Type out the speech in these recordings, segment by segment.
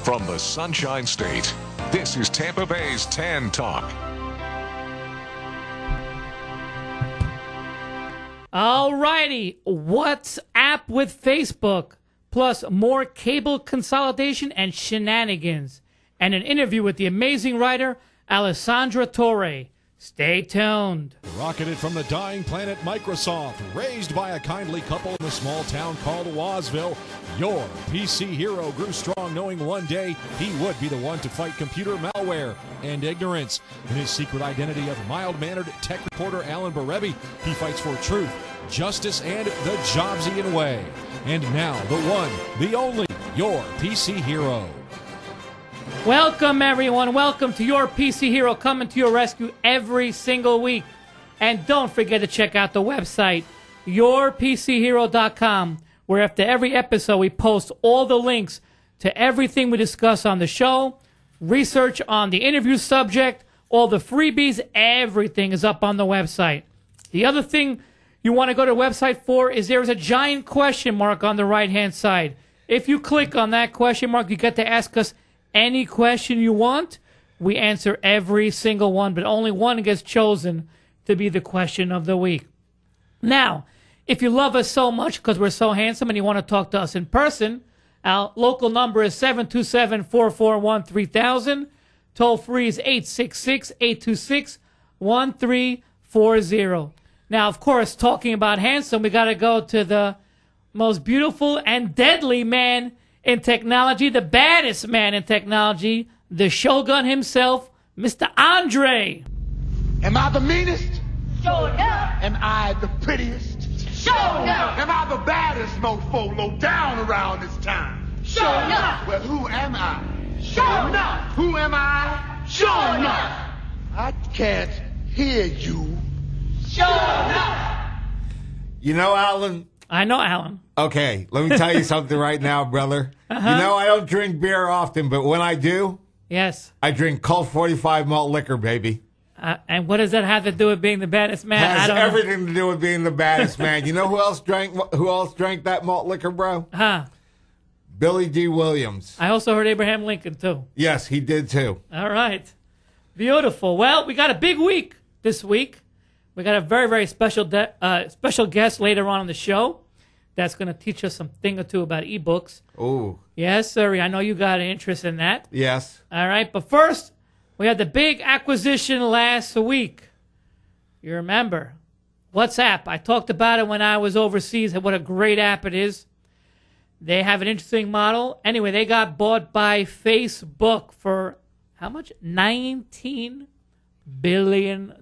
From the Sunshine State, this is Tampa Bay's Tan Talk. All righty, what's up with Facebook? Plus more cable consolidation and shenanigans. And an interview with the amazing writer, Alessandra Torre. Stay tuned. Rocketed from the dying planet Microsoft, raised by a kindly couple in a small town called Wazville, your PC hero grew strong knowing one day he would be the one to fight computer malware and ignorance. In his secret identity of mild-mannered tech reporter Alan Barebi, he fights for truth, justice, and the Jobsian way. And now, the one, the only, your PC hero. Welcome, everyone. Welcome to your PC Hero, coming to your rescue every single week. And don't forget to check out the website, yourpchero.com, where after every episode we post all the links to everything we discuss on the show, research on the interview subject, all the freebies, everything is up on the website. The other thing you want to go to the website for is there's a giant question mark on the right-hand side. If you click on that question mark, you get to ask us any question you want. We answer every single one, but only one gets chosen to be the question of the week. Now, if you love us so much because we're so handsome and you want to talk to us in person, our local number is 727-441-3000. Toll free is 866-826-1340. Now, of course, talking about handsome, we got to go to the most beautiful and deadly man in technology, the baddest man in technology, the Shogun himself, Mr. Andre. Am I the meanest? Sure enough. Am I the prettiest? Sure enough. Am I the baddest mofo low down around this town? Sure enough. Well, who am I? Sure enough. Who am I? Sure enough. I can't hear you. Sure enough. You know, Alan? I know Alan. Okay, let me tell you something right now, brother. You know, I don't drink beer often, but when I do, Yes. I drink Colt 45 malt liquor, baby. And what does that have to do with being the baddest man? I Has don't know. everything to do with being the baddest man. You know who else drank that malt liquor, bro? Huh. Billy D. Williams. I also heard Abraham Lincoln, too. Yes, he did too. All right. Beautiful. Well, we got a big week this week. We got a very, very special special guest later on in the show that's going to teach us something or two about ebooks. Ooh. Yes, sir. I know you got an interest in that. Yes. All right. But first, we had the big acquisition last week. You remember. WhatsApp. I talked about it when I was overseas, what a great app it is. They have an interesting model. Anyway, they got bought by Facebook for how much? $19 billion.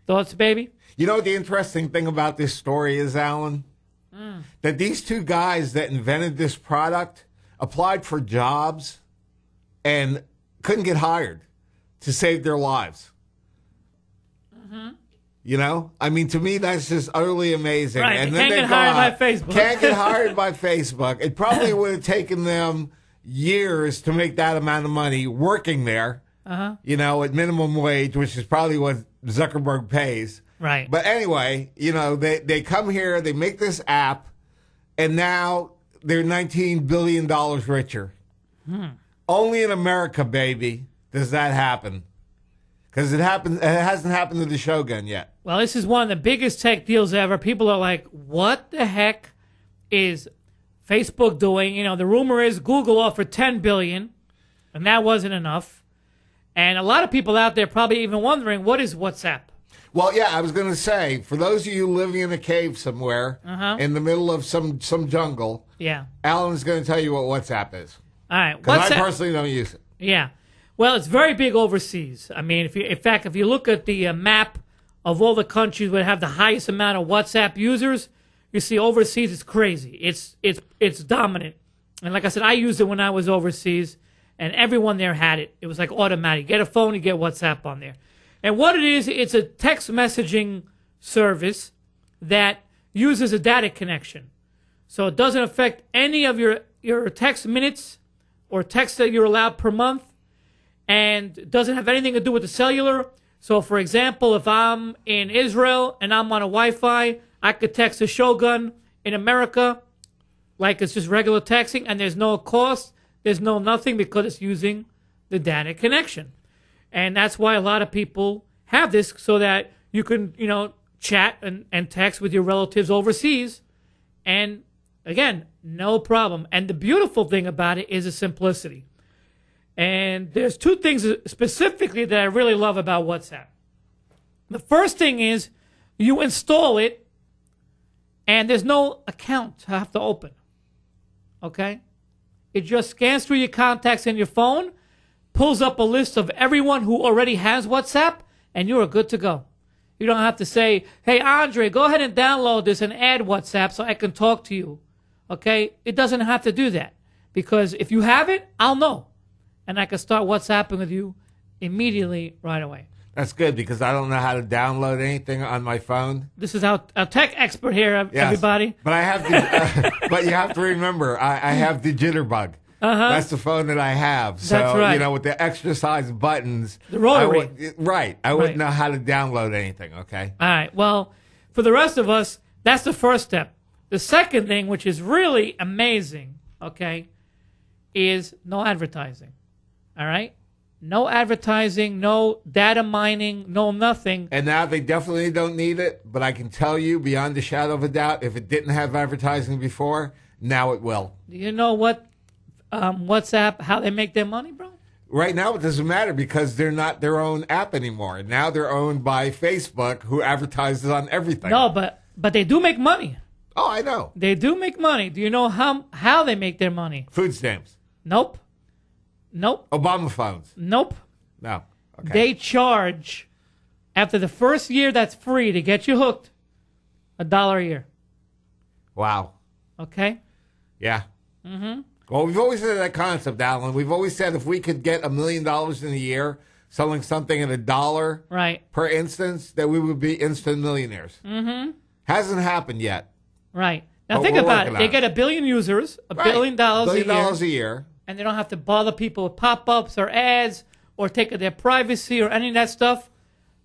Thoughts, baby? You know what the interesting thing about this story is, Alan? That these two guys that invented this product applied for jobs and couldn't get hired to save their lives. You know? I mean, to me, that's just utterly amazing. Right, And they then can't they get go hired by out, Facebook. Can't get hired by Facebook. It probably would have taken them years to make that amount of money working there, you know, at minimum wage, which is probably what Zuckerberg pays. Right. But anyway, you know, they come here, they make this app, and now they're $19 billion richer. Only in America, baby, does that happen. Because it hasn't happened to the Shogun yet. Well, this is one of the biggest tech deals ever. People are like, what the heck is Facebook doing? You know, the rumor is Google offered $10 billion, and that wasn't enough. And a lot of people out there probably even wondering, what is WhatsApp? Well, yeah, I was going to say, for those of you living in a cave somewhere in the middle of some jungle, Yeah. Alan's going to tell you what WhatsApp is. All right. Because I WhatsApp. personally don't use it. Yeah. Well, it's very big overseas. I mean, in fact, if you look at the map of all the countries that have the highest amount of WhatsApp users, you see overseas it's crazy. It's dominant. And like I said, I used it when I was overseas, and everyone there had it. It was like automatic. Get a phone, you get WhatsApp on there. And what it is, it's a text messaging service that uses a data connection. So it doesn't affect any of your text minutes or text that you're allowed per month, and it doesn't have anything to do with the cellular. So, for example, if I'm in Israel and I'm on a Wi-Fi, I could text a Shogun in America like it's just regular texting, and there's no cost, there's no nothing because it's using the data connection. And that's why a lot of people have this so that you can, chat and text with your relatives overseas. And again, no problem. And the beautiful thing about it is the simplicity. And there's two things specifically that I really love about WhatsApp. The first thing is you install it and there's no account to have to open. Okay? It just scans through your contacts in your phone, pulls up a list of everyone who already has WhatsApp, and you're good to go. You don't have to say, hey, Andre, go ahead and download this and add WhatsApp so I can talk to you. Okay? It doesn't have to do that. Because if you have it, I'll know. And I can start WhatsApping with you immediately right away. That's good because I don't know how to download anything on my phone. This is our tech expert here, Yes, everybody. But I have to, but you have to remember, I have the jitterbug. That's the phone that I have. So, That's right. with the extra size buttons. The rotary. I wouldn't Right. know how to download anything, okay? All right. Well, for the rest of us, that's the first step. The second thing, which is really amazing, okay, is no advertising. All right? No advertising, no data mining, no nothing. And now they definitely don't need it, but I can tell you beyond a shadow of a doubt, if it didn't have advertising before, now it will. Do you know what WhatsApp, how they make their money, bro? Right now, it doesn't matter because they're not their own app anymore. Now they're owned by Facebook, who advertises on everything. No, but they do make money. Oh, I know. They do make money. Do you know how they make their money? Food stamps. Nope. Obama phones. Nope. No. Okay. They charge, after the first year that's free to get you hooked, $1 a year. Wow. Okay? Yeah. Mm-hmm. Well, we've always had that concept, Alan. We've always said if we could get $1 million in a year selling something at $1 Right. per instance, that we would be instant millionaires. Mm-hmm. Hasn't happened yet. Right. Now But think we're about it. working They on get 1 billion users, $1 Right. billion $1 billion a a year, year. and they don't have to bother people with pop-ups or ads or take their privacy or any of that stuff.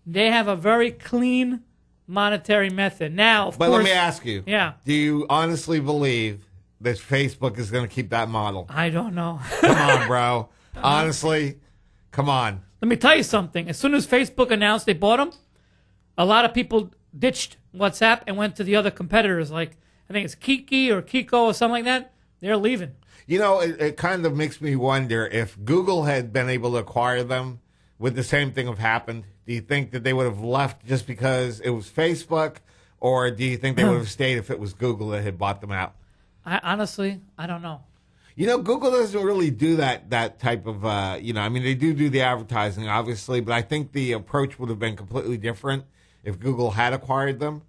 They have a very clean monetary method. Now, of But course, let me ask you. Yeah. Do you honestly believe that Facebook is going to keep that model? I don't know. Come on, bro. Honestly, come on. Let me tell you something. As soon as Facebook announced they bought them, a lot of people ditched WhatsApp and went to the other competitors. Like, I think it's Kiki or Kiko or something like that. They're leaving. You know, it kind of makes me wonder if Google had been able to acquire them, would the same thing have happened? Do you think that they would have left just because it was Facebook, or do you think they would have stayed if it was Google that had bought them out? Honestly, I don't know. You know, Google doesn't really do that type of, I mean, they do the advertising, obviously, but I think the approach would have been completely different if Google had acquired them.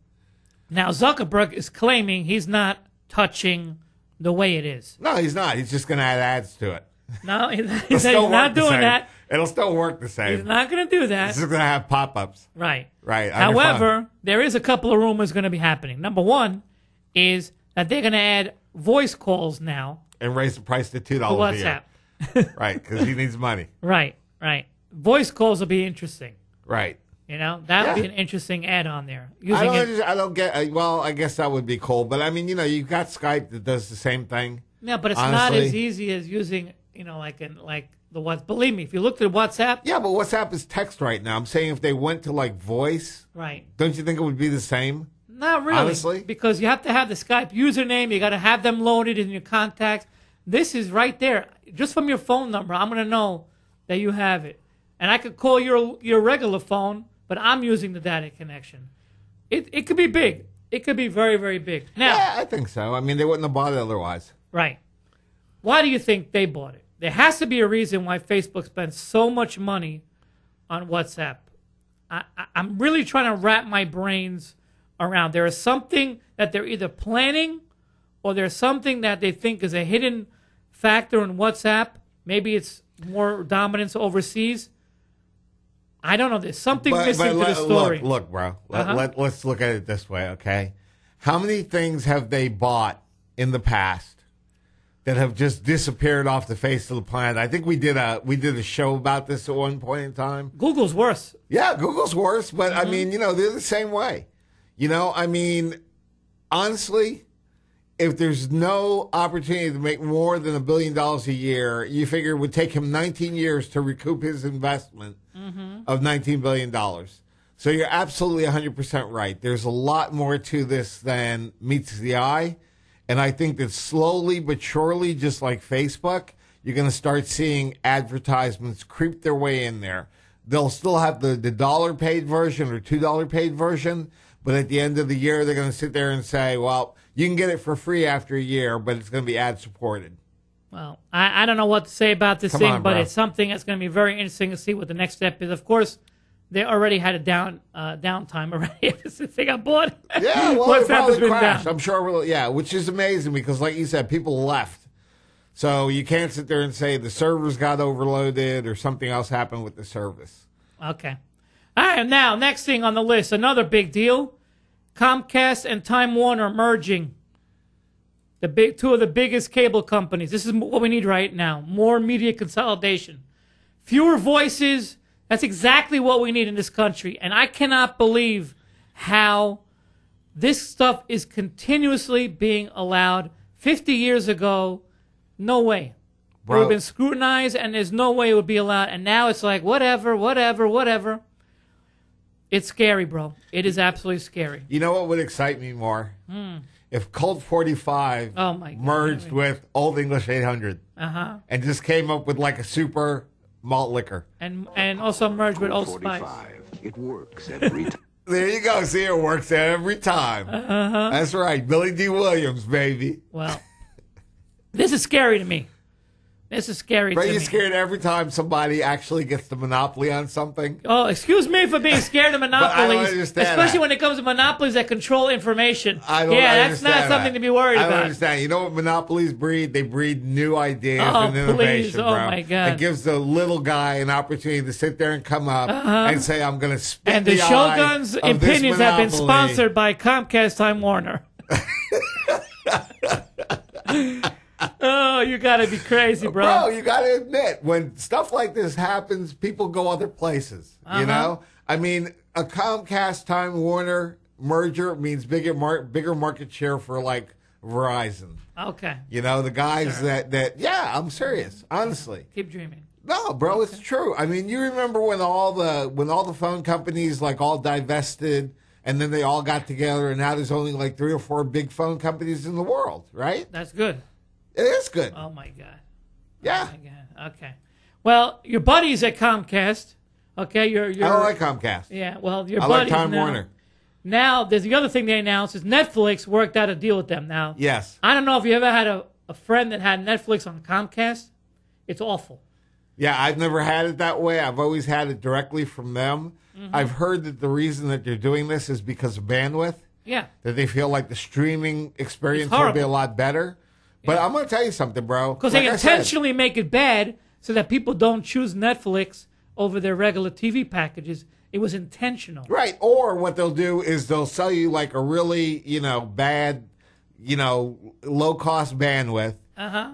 Now, Zuckerberg is claiming he's not touching the way it is. No, he's not. He's just going to add ads to it. No, he It'll said he's still work not the doing same. that. It'll still work the same. He's not going to do that. It's just going to have pop-ups. Right. Right. on your phone. However, there is a couple of rumors going to be happening. Number one is that they're going to add voice calls now And raise the price to $2 to a year. WhatsApp. Right, because he needs money. Right. Voice calls will be interesting. Right. That would be Yeah. an interesting add-on there. I don't get. Well, I guess that would be cool, but I mean, you've got Skype that does the same thing. Yeah, but it's not Honestly. as easy as using, like the what. Believe me, if you looked at WhatsApp, Yeah, but WhatsApp is text right now. I'm saying if they went to like voice, right? don't you think it would be the same? Not really, Honestly? because you have to have the Skype username. You got to have them loaded in your contacts. This is right there, just from your phone number. I'm gonna know that you have it, and I could call your regular phone, but I'm using the data connection. It could be big. It could be very, very big. Now, Yeah, I think so. I mean, they wouldn't have bought it otherwise. right? Why do you think they bought it? There has to be a reason why Facebook spends so much money on WhatsApp. I'm really trying to wrap my brains around. There is something that they're either planning, or there's something that they think is a hidden factor in WhatsApp. Maybe it's more dominance overseas. I don't know. There's something missing to the story. Look, bro. Uh-huh. Let's look at it this way, okay? How many things have they bought in the past that have just disappeared off the face of the planet? I think we did a show about this at one point in time. Google's worse. Yeah, Google's worse, but I mean, they're the same way. I mean, honestly, if there's no opportunity to make more than $1 billion a year, you figure it would take him 19 years to recoup his investment of $19 billion. So you're absolutely 100% right. There's a lot more to this than meets the eye. And I think that slowly but surely, just like Facebook, you're going to start seeing advertisements creep their way in there. They'll still have the dollar paid version or $2 paid version, but at the end of the year, they're going to sit there and say, well, you can get it for free after a year, but it's going to be ad supported. Well, I don't know what to say about this thing, but it's something that's going to be very interesting to see what the next step is. Of course, they already had a downtime already since they got bought. Yeah, well, it WhatsApp has probably been crashed. down. I'm sure, yeah, which is amazing because, like you said, people left. So you can't sit there and say the servers got overloaded or something else happened with the service. Okay. All right, now, next thing on the list, another big deal. Comcast and Time Warner merging. Two of the biggest cable companies. This is what we need right now. More media consolidation. Fewer voices. That's exactly what we need in this country. And I cannot believe how this stuff is continuously being allowed. 50 years ago, no way. It would have been scrutinized, and there's no way it would be allowed. And now it's like, whatever. It's scary, bro. It is absolutely scary. You know what would excite me more? If Colt 45 merged with Old English 800 and just came up with like a super malt liquor. And also merged with Old Spice. It works every time. There you go. See, it works every time. That's right. Billy D. Williams, baby. Well, this is scary to me. This is scary to me. Are you scared every time somebody actually gets the monopoly on something? Oh, excuse me for being scared of monopolies. I don't understand especially that. when it comes to monopolies that control information. I don't that's not understand something that. to be worried I about. don't understand. You know what monopolies breed? They breed new ideas Oh, and innovation, please. bro. Oh, my God. It gives the little guy an opportunity to sit there and come up and say, I'm going to spin And the eye Shogun's of this opinions have been monopoly. sponsored by Comcast Time Warner. Oh, you got to be crazy, bro. Bro, you got to admit, when stuff like this happens, people go other places, you know? I mean, a Comcast Time Warner merger means bigger market share for, like, Verizon. Okay. You know, the guys that yeah, I'm serious, honestly. Keep dreaming. No, bro, it's true. I mean, you remember when all the phone companies, like, all divested, and then they all got together, and now there's only, like, 3 or 4 big phone companies in the world, right? That's good. It is good. Oh, my God. Yeah. Oh, my God. Okay. Well, your buddies at Comcast, okay? You're I don't like Comcast. Yeah, well, your I buddies like Time now, Warner. Now, there's the other thing they announced is Netflix worked out a deal with them now. Yes. I don't know if you ever had a friend that had Netflix on Comcast. It's awful. Yeah, I've never had it that way. I've always had it directly from them. I've heard that the reason that they're doing this is because of bandwidth. Yeah. That they feel like the streaming experience It's will be a horrible. lot better. But I'm going to tell you something, bro. Because Like they I said, intentionally make it bad so that people don't choose Netflix over their regular TV packages. It was intentional. Right. Or what they'll do is they'll sell you like a really, bad, low-cost bandwidth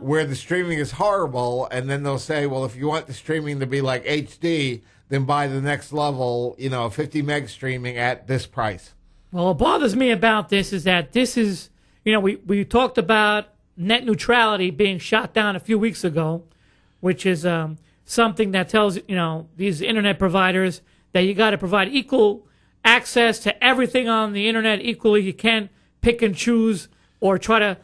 where the streaming is horrible. And then they'll say, well, if you want the streaming to be like HD, then buy the next level, 50 meg streaming at this price. Well, what bothers me about this is that this is, we talked about net neutrality being shot down a few weeks ago, which is something that tells, these internet providers that you got to provide equal access to everything on the internet equally. You can't pick and choose or try to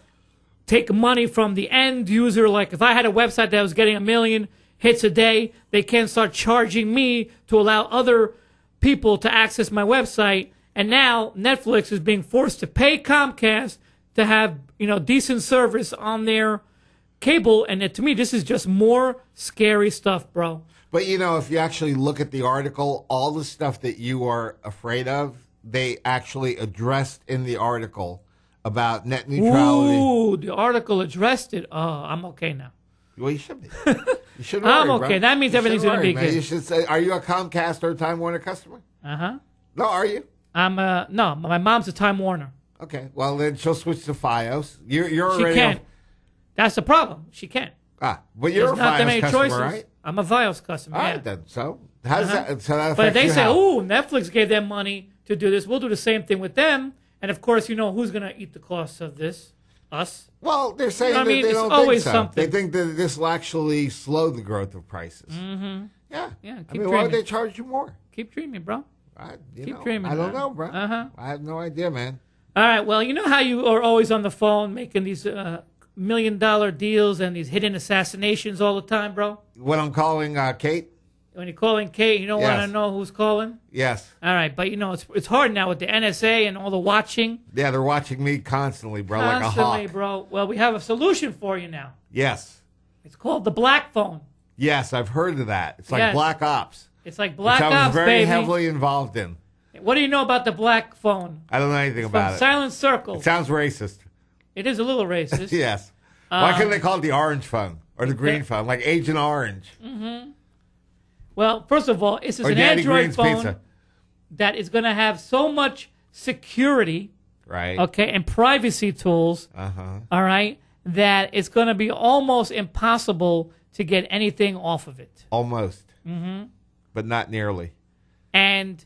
take money from the end user. Like if I had a website that was getting 1 million hits a day, they can't start charging me to allow other people to access my website. And now Netflix is being forced to pay Comcast to have, decent service on their cable. And to me, this is just more scary stuff, bro. But, if you actually look at the article, all the stuff that you are afraid of, they actually addressed in the article about net neutrality. Ooh, the article addressed it. Oh, I'm okay now. Well, you should be. You should worry, I'm okay. bro. That means You everything's should going to be worry, man. good. You should say, are you a Comcast or a Time Warner customer? Uh-huh. No, are you? No, my mom's a Time Warner. Okay, well, then she'll switch to Fios. You're She already can't. That's the problem. She can't. But you're There's a not that Fios many customer, choices. right? I'm a Fios customer. All yeah. right, then. So how does that? So that But if affects they you say, how? "Oh, Netflix gave them money to do this," we'll do the same thing with them. And of course, who's going to eat the costs of this? Us. Well, they're saying I that mean, they it's don't always think so. something. They think that this will actually slow the growth of prices. Mm-hmm. Yeah. Yeah, I keep mean, why dreaming. would they charge you more? Keep dreaming, bro. Keep dreaming, I don't man. know, bro. Uh-huh. I have no idea, man. All right, well, you know how you are always on the phone making these $1 million deals and these hidden assassinations all the time, bro? When I'm calling Kate? When you're calling Kate, you don't want to know who's calling? Yes. All right, but, you know, it's hard now with the NSA and all the watching. Yeah, they're watching me constantly, bro, like a Constantly, hawk. bro. Well, we have a solution for you now. Yes. It's called the Black Phone. Yes, I've heard of that. It's like Yes. Black Ops. It's like Black which I was Ops, very baby. heavily involved in. What do you know about the Black Phone? I don't know anything From about it. Silent Circle. It sounds racist. It is a little racist. Yes. Why couldn't they call it the orange phone or the green phone, like Agent Orange? Well, first of all, this is Or an Daddy Android Green's phone Pizza. that is going to have so much security, Right. okay, and privacy tools, all right, that it's going to be almost impossible to get anything off of it. Almost. But not nearly. And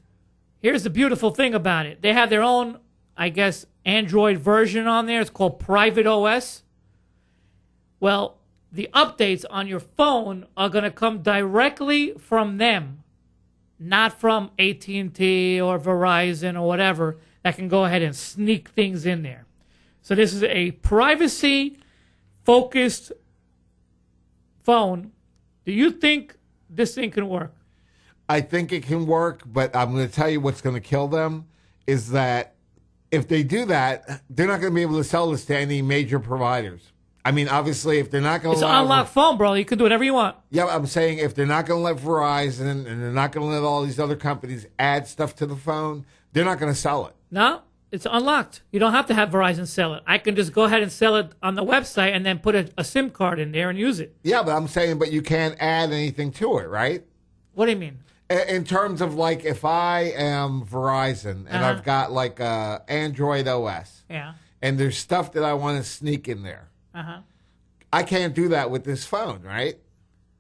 here's the beautiful thing about it. They have their own, I guess, Android version on there. It's called Private OS. Well, the updates on your phone are going to come directly from them, not from AT&T or Verizon or whatever that can go ahead and sneak things in there. So this is a privacy-focused phone. Do you think this thing can work? I think it can work, but I'm going to tell you what's going to kill them is that if they do that, they're not going to be able to sell this to any major providers. I mean, obviously, if they're not going to It's an unlocked phone, bro. You can do whatever you want. Yeah, I'm saying if they're not going to let Verizon and they're not going to let all these other companies add stuff to the phone, they're not going to sell it. No, it's unlocked. You don't have to have Verizon sell it. I can just go ahead and sell it on the website and then put a SIM card in there and use it. Yeah, but I'm saying, but you can't add anything to it, right? What do you mean? In terms of like, if I am Verizon and I've got like Android OS, Yeah. and there's stuff that I want to sneak in there, I can't do that with this phone, right?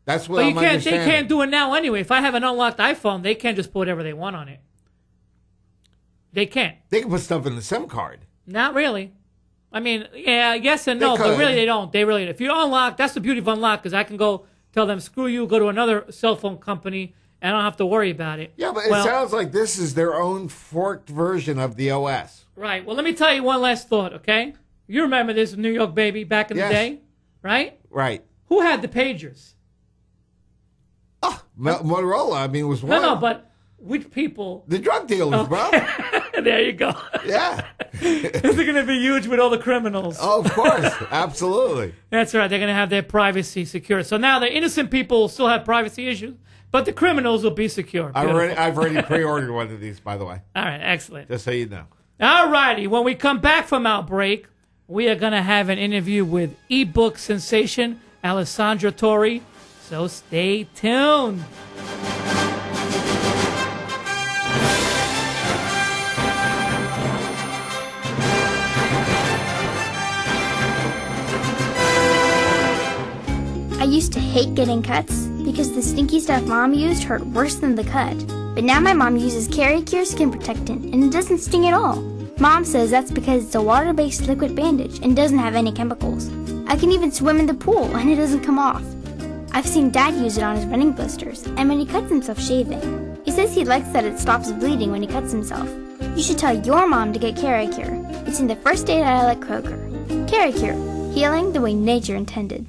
That's what But I'm understanding. they can't do it now anyway. If I have an unlocked iPhone, they can't just put whatever they want on it. They can't. They can put stuff in the SIM card. Not really. I mean, yeah, yes and no, They but could. really they don't. They really, if you unlock, that's the beauty of unlock, because I can go tell them, screw you, go to another cell phone company, and I don't have to worry about it. Yeah, but it sounds like this is their own forked version of the OS. Right. Well, let me tell you one last thought, okay? You remember this New York baby back in Yes. the day, right? Right. Who had the pagers? Motorola, I mean, was one. No, but which people? The drug dealers, bro. There you go. Yeah. This is going to be huge with all the criminals. Oh, of course. Absolutely. That's right. They're going to have their privacy secure. So now the innocent people will still have privacy issues, but the criminals will be secure. Beautiful. I've already pre-ordered one of these, by the way. All right. Excellent. Just so you know. All righty. When we come back from our break, we are going to have an interview with ebook sensation Alessandra Torre. So stay tuned. I used to hate getting cuts because the stinky stuff Mom used hurt worse than the cut. But now my mom uses Caricure Skin Protectant and it doesn't sting at all. Mom says that's because it's a water-based liquid bandage and doesn't have any chemicals. I can even swim in the pool and it doesn't come off. I've seen Dad use it on his running blisters and when he cuts himself shaving. He says he likes that it stops bleeding when he cuts himself. You should tell your mom to get Caricure. It's in the first aid aisle at Kroger. Caricure, healing the way nature intended.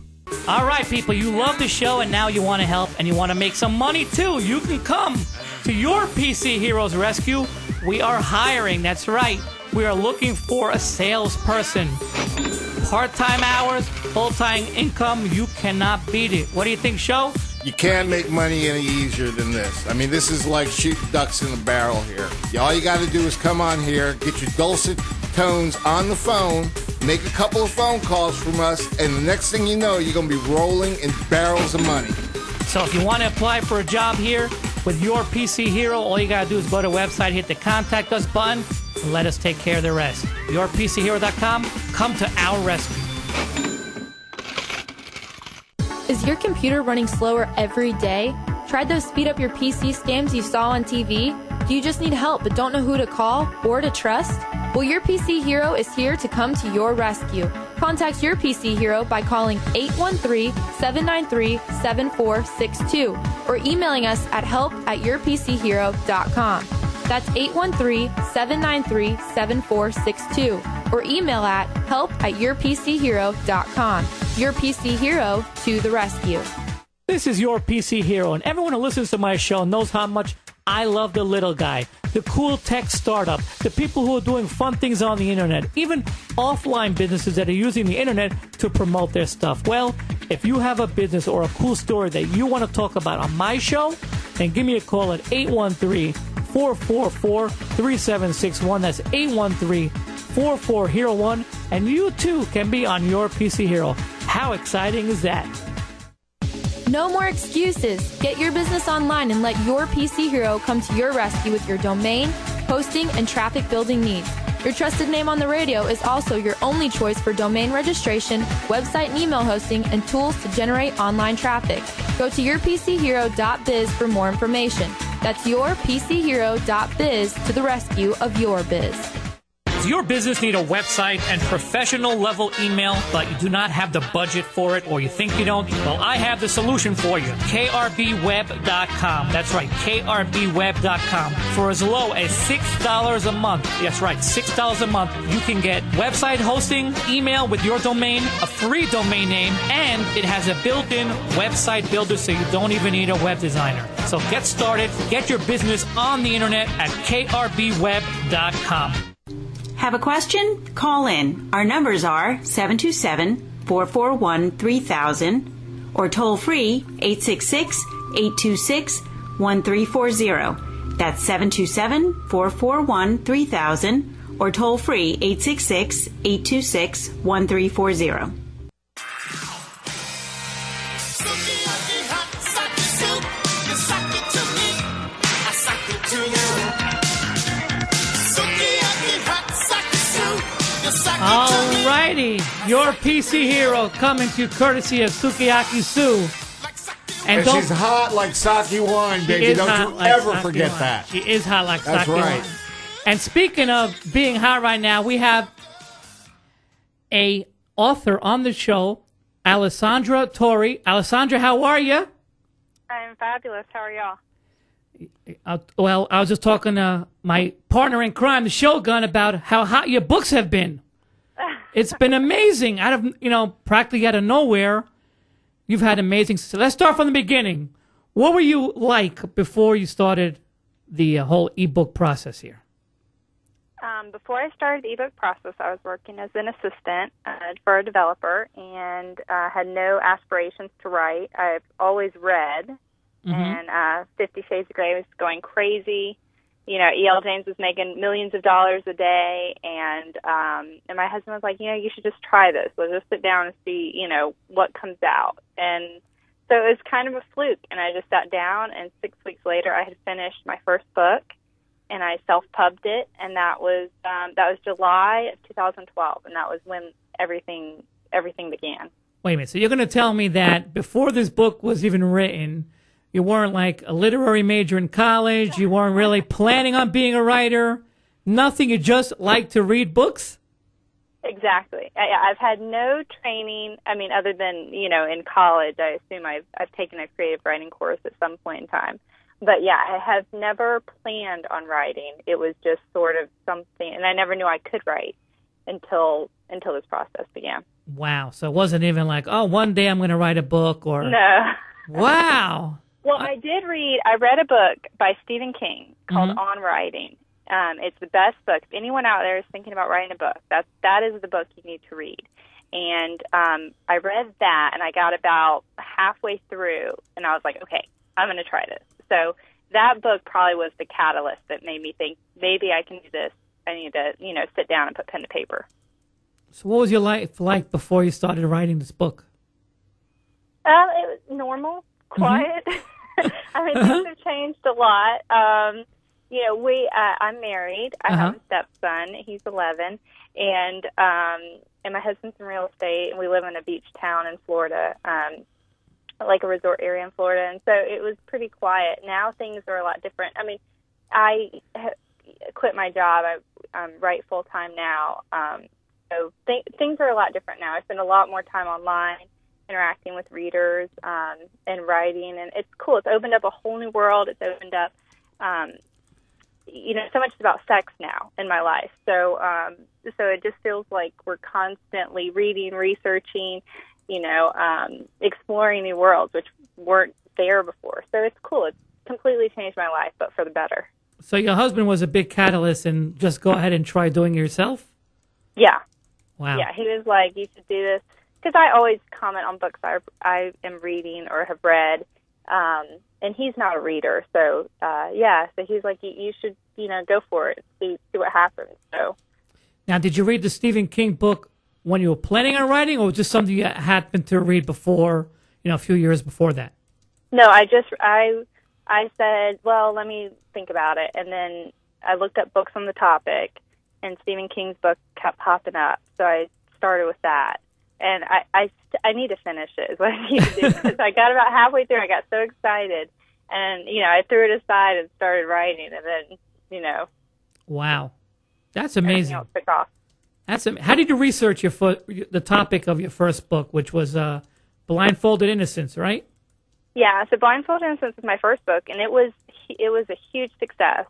All right, people, you love the show and now you want to help and you want to make some money too. You can come to your PC Heroes Rescue. We are hiring, that's right. We are looking for a salesperson. Part-time hours, full-time income, you cannot beat it. What do you think, Sho? You can't make money any easier than this. I mean, this is like shooting ducks in a barrel here. All you got to do is come on here, get your dulcet tones on the phone, make a couple of phone calls from us, and the next thing you know, you're going to be rolling in barrels of money. So if you want to apply for a job here with your PC Hero, all you got to do is go to the website, hit the Contact Us button, and let us take care of the rest. YourPCHero.com, come to our rescue. Is your computer running slower every day? Tried those speed up your PC scams you saw on TV? Do you just need help but don't know who to call or to trust? Well, your PC Hero is here to come to your rescue. Contact your PC Hero by calling 813-793-7462 or emailing us at help@yourpchero.com. That's 813-793-7462 or email at help@yourpchero.com. Your PC Hero to the rescue. This is your PC Hero, and everyone who listens to my show knows how much I love the little guy, the cool tech startup, the people who are doing fun things on the internet, even offline businesses that are using the internet to promote their stuff. Well, if you have a business or a cool story that you want to talk about on my show, then give me a call at 813-444-3761. That's 813-44-HERO1, and you too can be on your PC Hero. How exciting is that? No more excuses. Get your business online and let your PC Hero come to your rescue with your domain, hosting, and traffic building needs. Your trusted name on the radio is also your only choice for domain registration, website and email hosting, and tools to generate online traffic. Go to yourpchero.biz for more information. That's yourpchero.biz to the rescue of your biz. Does your business need a website and professional level email, but you do not have the budget for it, or you think you don't? Well, I have the solution for you. KRBWeb.com. That's right, KRBWeb.com. For as low as $6 a month, that's right, $6 a month, you can get website hosting, email with your domain, a free domain name, and it has a built-in website builder, so you don't even need a web designer. So get started, get your business on the internet at KRBWeb.com. Have a question? Call in. Our numbers are 727-441-3000 or toll free 866-826-1340. That's 727-441-3000 or toll free 866-826-1340. Alrighty, your PC Hero coming to you courtesy of Sukiyaki Sue. And she's hot like sake wine, baby. Don't you ever forget that. She is hot like That's sake right. wine. And speaking of being hot right now, we have a author on the show, Alessandra Torre. Alessandra, how are you? I'm fabulous. How are y'all? Well, I was just talking to my partner in crime, the Shogun, about how hot your books have been. It's been amazing. Out of, practically out of nowhere, you've had amazing success. Let's start from the beginning. What were you like before you started the whole ebook process here? Before I started the ebook process, I was working as an assistant for a developer and had no aspirations to write. I've always read, and 50 Shades of Grey was going crazy. E.L. James was making millions of dollars a day, and my husband was like, you should just try this. Let's just sit down and see, what comes out. And so it was kind of a fluke, and I just sat down, and 6 weeks later I had finished my first book, and I self-pubbed it, and that was July of 2012, and that was when everything began. Wait a minute. So you're going to tell me that before this book was even written, you weren't like a literary major in college. You weren't really planning on being a writer. Nothing. You just like to read books? Exactly. I've had no training. I mean, other than, in college, I assume I've taken a creative writing course at some point in time. But yeah, I have never planned on writing. It was just sort of something, and I never knew I could write until this process began. Wow. So it wasn't even like, oh, one day I'm going to write a book or... No. Wow. Well, I read a book by Stephen King called On Writing. It's the best book. If anyone out there is thinking about writing a book, that is the book you need to read. And I read that, and I got about halfway through, and I was like, okay, I'm going to try this. So that book probably was the catalyst that made me think, maybe I can do this. I need to, sit down and put pen to paper. So what was your life like before you started writing this book? It was normal, quiet. I mean, things have changed a lot. I'm married. I have a stepson. He's 11, and my husband's in real estate, and we live in a beach town in Florida, like a resort area in Florida, and so it was pretty quiet. Now things are a lot different. I mean, I quit my job. I write full time now, So things are a lot different now. I spend a lot more time online, interacting with readers, and writing, and it's cool. It's opened up a whole new world. It's opened up, so much about sex now in my life. So it just feels like we're constantly reading, researching, exploring new worlds, which weren't there before. So it's cool. It's completely changed my life, but for the better. So your husband was a big catalyst, and just go ahead and try doing it yourself? Yeah. Wow. Yeah, he was like, you should do this. Because I always comment on books I am reading or have read, and he's not a reader. So, so he's like, you should, go for it, see what happens. So. Now, did you read the Stephen King book when you were planning on writing, or just something you happened to read before, a few years before that? No, I said, well, let me think about it. And then I looked up books on the topic, and Stephen King's book kept popping up. So I started with that. And I need to finish it is what I need to do. Because I got about halfway through, I got so excited. And, I threw it aside and started writing. And then, Wow. That's amazing. Else took off. How did you research the topic of your first book, which was Blindfolded Innocence, right? Yeah, so Blindfolded Innocence was my first book, and it was a huge success.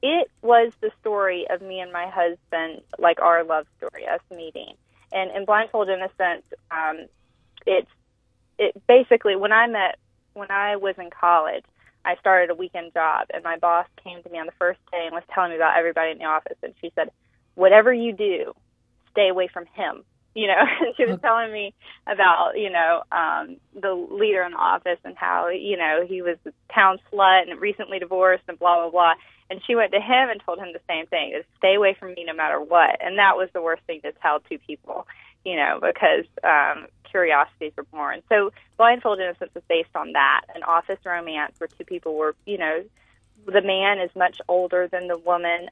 It was the story of me and my husband, like our love story, us meeting. And in Blindfolded Innocence, it basically when I was in college, I started a weekend job, and my boss came to me on the first day and was telling me about everybody in the office, and she said, "Whatever you do, stay away from him." And she was telling me about, the leader in the office and how, he was a town slut and recently divorced and blah, blah, blah. And she went to him and told him the same thing, is stay away from me no matter what. And that was the worst thing to tell two people, because curiosities were born. So Blindfolded Innocence is based on that, an office romance where two people were, the man is much older than the woman,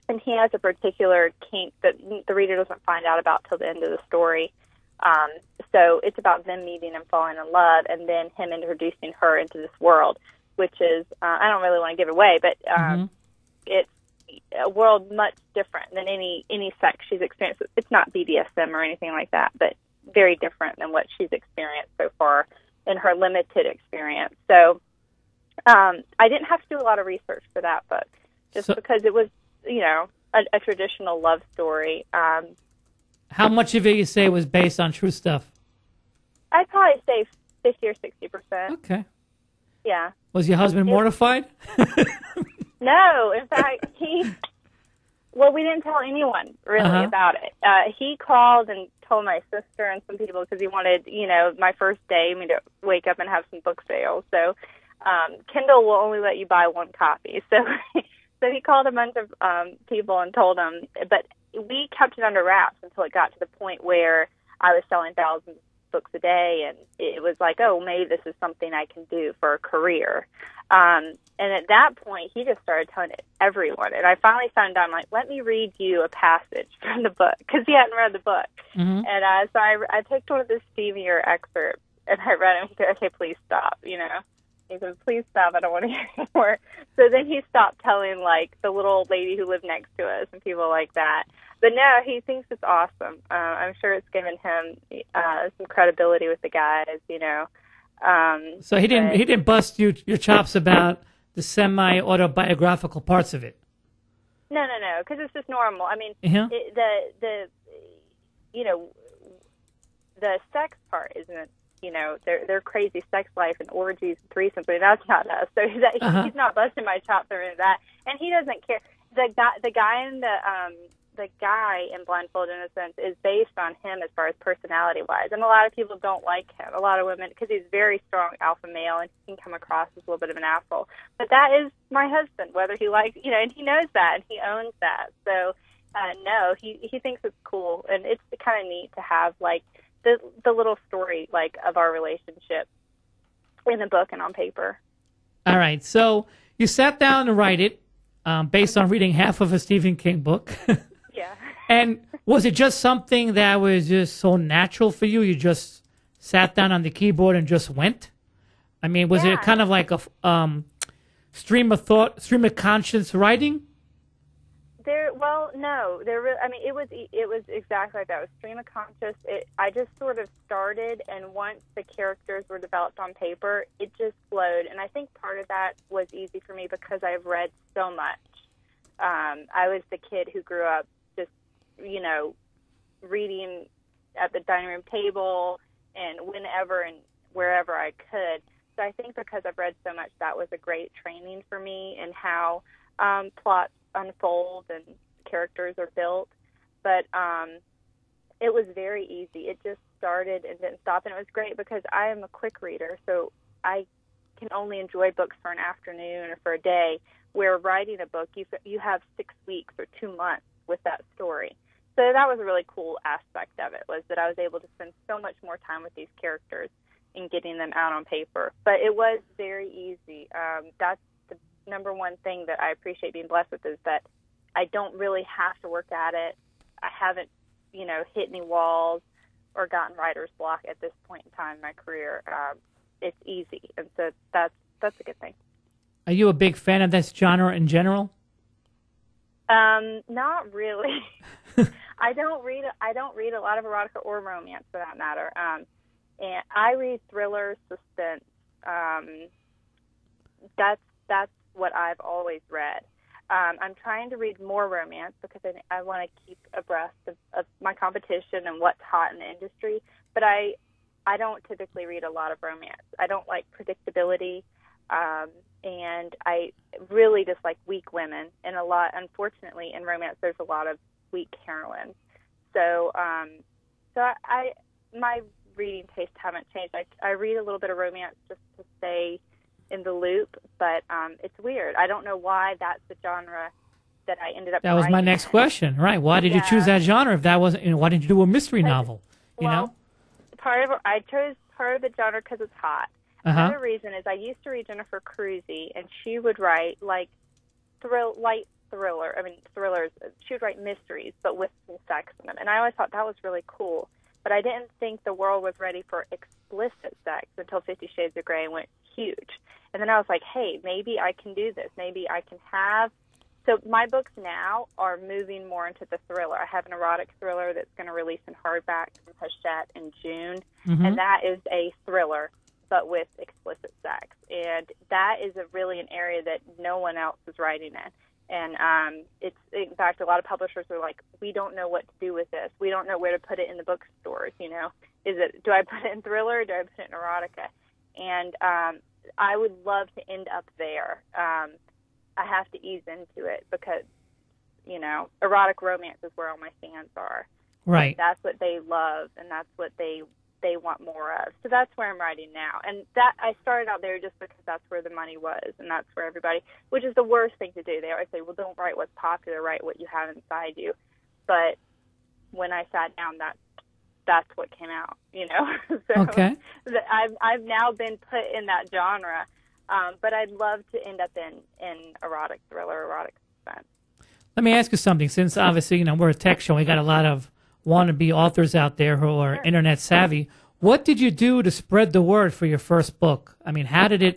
and he has a particular kink that the reader doesn't find out about till the end of the story. So it's about them meeting and falling in love, and then him introducing her into this world, which is, I don't really want to give it away, but it's a world much different than any sex she's experienced. It's not BDSM or anything like that, but very different than what she's experienced so far in her limited experience. So I didn't have to do a lot of research for that book, just because it was, a traditional love story. How much of it you say was based on true stuff? I'd probably say 50 or 60%. Okay. Yeah. Was your husband mortified? No, in fact, we didn't tell anyone really about it. He called and told my sister and some people because he wanted, my first day, me to wake up and have some book sales. So Kindle will only let you buy one copy. So he called a bunch of people and told them, but we kept it under wraps until it got to the point where I was selling thousands of books a day, and it was like, oh, maybe this is something I can do for a career. And at that point, he just started telling everyone. And I finally found out, I'm like, let me read you a passage from the book, because he hadn't read the book. Mm-hmm. And so I picked one of the steamier excerpts, and I read him. He said, okay, please stop, He said, please stop, I don't want to hear anymore. So then he stopped telling, the little old lady who lived next to us and people like that. But no, he thinks it's awesome. I'm sure it's given him some credibility with the guys, So he didn't bust your chops about the semi-autobiographical parts of it? No, because it's just normal. I mean, the sex part isn't, their crazy sex life and orgies and threesomes. I mean, that's not us. So he's not busting my chops or any of that, and he doesn't care. The guy in Blindfolded Innocence is based on him as far as personality wise, and a lot of people don't like him. A lot of women, because he's very strong alpha male and he can come across as a little bit of an asshole. But that is my husband, whether he likes, and he knows that and he owns that. So no, he thinks it's cool, and it's kind of neat to have the little story of our relationship in a book and on paper. All right, so you sat down to write it based on reading half of a Stephen King book. Yeah. And was it just something that was just so natural for you? You just sat down on the keyboard and just went? I mean, was it kind of like a stream of thought, stream of conscience writing? I mean, it was exactly like that. It was stream of conscious. I just sort of started, and once the characters were developed on paper, it just flowed. And I think part of that was easy for me because I've read so much. I was the kid who grew up just, reading at the dining room table and whenever and wherever I could. So I think because I've read so much, that was a great training for me in how plots unfold and characters are built. But it was very easy. It just started and didn't stop, and it was great because I am a quick reader, so I can only enjoy books for an afternoon or for a day, where writing a book, you have 6 weeks or 2 months with that story. So that was a really cool aspect of it, was that I was able to spend so much more time with these characters in getting them out on paper. But it was very easy. That's the number one thing that I appreciate being blessed with, is that I don't really have to work at it. I haven't, hit any walls or gotten writer's block at this point in time in my career. It's easy, and so that's a good thing. Are you a big fan of this genre in general? Not really. I don't read a lot of erotica or romance, for that matter. And I read thrillers, suspense. That's what I've always read. I'm trying to read more romance because I want to keep abreast of my competition and what's hot in the industry. But I don't typically read a lot of romance. I don't like predictability, and I really dislike weak women. And unfortunately, in romance, there's a lot of weak heroines. So my reading tastes haven't changed. I read a little bit of romance just to stay in the loop, but it's weird. I don't know why that's the genre that I ended up That was my next question, right? Why did you choose that genre if that wasn't, why didn't you do a mystery novel, I chose part of the genre because it's hot. Another reason is I used to read Jennifer Cruzy, and she would write light thrillers. She would write mysteries, but with some sex in them. And I always thought that was really cool. But I didn't think the world was ready for explicit sex until 50 Shades of Grey went huge. And then I was like, hey, maybe I can do this. Maybe I can have... So my books now are moving more into the thriller. I have an erotic thriller that's going to release in hardback from Hachette in June. And that is a thriller, but with explicit sex. And that is really an area that no one else is writing in. And it's, in fact, a lot of publishers are like, we don't know what to do with this. We don't know where to put it in the bookstores, do I put it in thriller or do I put it in erotica? And I would love to end up there. I have to ease into it because, erotic romance is where all my fans are. Right. That's what they love, and that's what they want more of. So that's where I'm writing now. And that I started out there just because that's where the money was, and that's where everybody, which is the worst thing to do. They always say, well, don't write what's popular, write what you have inside you. But when I sat down, that's what came out, So okay. I've now been put in that genre, but I'd love to end up in erotic thriller, erotic suspense. Let me ask you something. Since obviously, we're a tech show, we got a lot of wannabe authors out there who are internet savvy. What did you do to spread the word for your first book? Did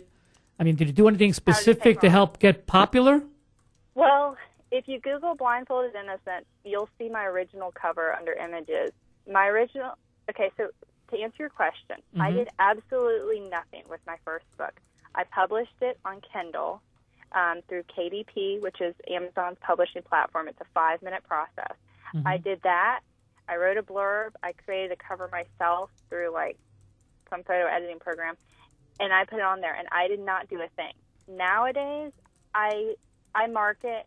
you do anything specific to help get popular? Well, if you Google Blindfolded Innocent, you'll see my original cover under images. So to answer your question, I did absolutely nothing with my first book. I published it on Kindle through KDP, which is Amazon's publishing platform. It's a 5-minute process. I did that. I wrote a blurb. I created a cover myself through some photo editing program, and I put it on there. And I did not do a thing. Nowadays, I market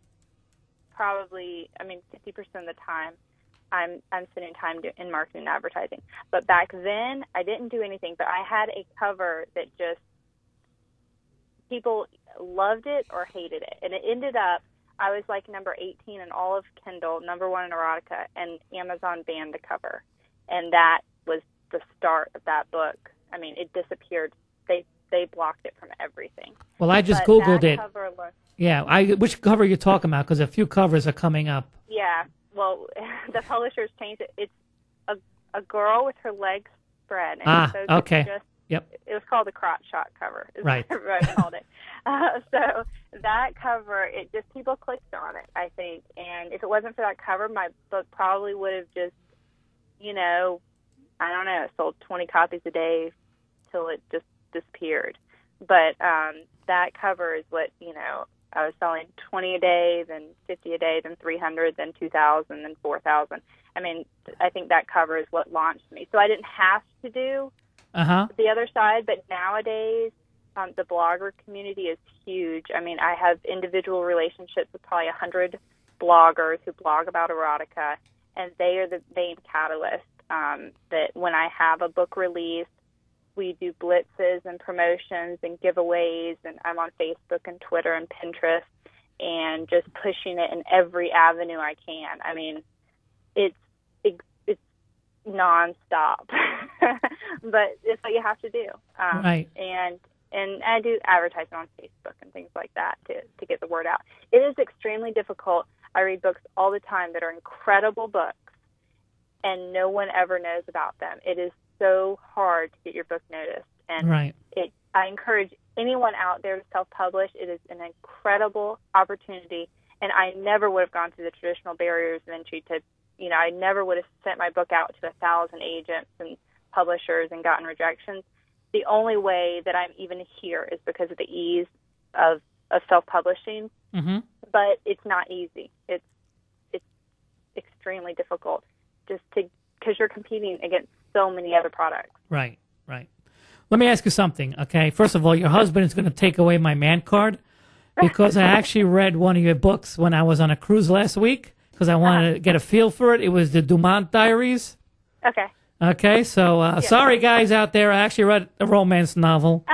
probably 50% of the time. I'm spending time in marketing and advertising. But back then, I didn't do anything. But I had a cover that just people loved it or hated it, and it ended up. I was number 18 in all of Kindle, number 1 in erotica, and Amazon banned the cover. And that was the start of that book. It disappeared. They blocked it from everything. Well, I just Googled it. Which cover are you talking about? Because a few covers are coming up. Yeah. Well, the publishers changed it. It's a girl with her legs spread. And okay. Just Yep. It was called the crotch shot cover. Is Right. what everybody called it. So that cover, it just people clicked on it, I think. And if it wasn't for that cover, my book probably would have just, you know, I don't know, sold 20 copies a day till it just disappeared. But that cover is what, you know, I was selling 20 a day, then 50 a day, then 300, then 2,000, then 4,000. I mean, I think that cover is what launched me. So I didn't have to do the other side, but nowadays the blogger community is huge. I mean, I have individual relationships with probably 100 bloggers who blog about erotica, and they are the main catalyst that when I have a book release, we do blitzes and promotions and giveaways, and I'm on Facebook and Twitter and Pinterest and just pushing it in every avenue I can. I mean, it's nonstop, but it's what you have to do. Right. And I do advertising on Facebook and things like that to get the word out. It is extremely difficult. I read books all the time that are incredible books, and no one ever knows about them. It is so hard to get your book noticed. And I encourage anyone out there to self-publish. It is an incredible opportunity, and I never would have gone through the traditional barriers of entry to, you know, I never would have sent my book out to 1,000 agents and publishers and gotten rejections. The only way that I'm even here is because of the ease of self-publishing. Mm-hmm. But it's not easy. It's extremely difficult because you're competing against so many other products. Right. Let me ask you something, okay? First of all, your husband is going to take away my man card because I actually read one of your books when I was on a cruise last week because I wanted to get a feel for it. It was the Dumont Diaries. Okay. Okay, so sorry, guys out there. I actually read a romance novel.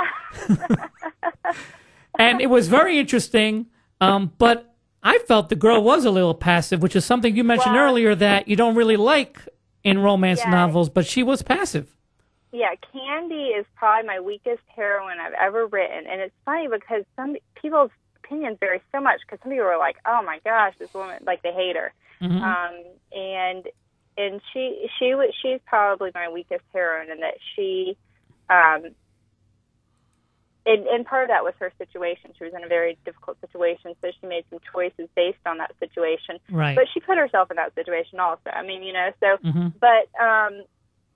And it was very interesting, but I felt the girl was a little passive, which is something you mentioned earlier that you don't really like in romance novels, but she was passive. Yeah, Candy is probably my weakest heroine I've ever written. And it's funny because some people's opinions vary so much because some people are like, oh, my gosh, this woman, like they hate her. Mm-hmm. And she's probably my weakest heroine in that she, and part of that was her situation. She was in a very difficult situation, so she made some choices based on that situation. Right. But she put herself in that situation also. I mean, you know, so, but,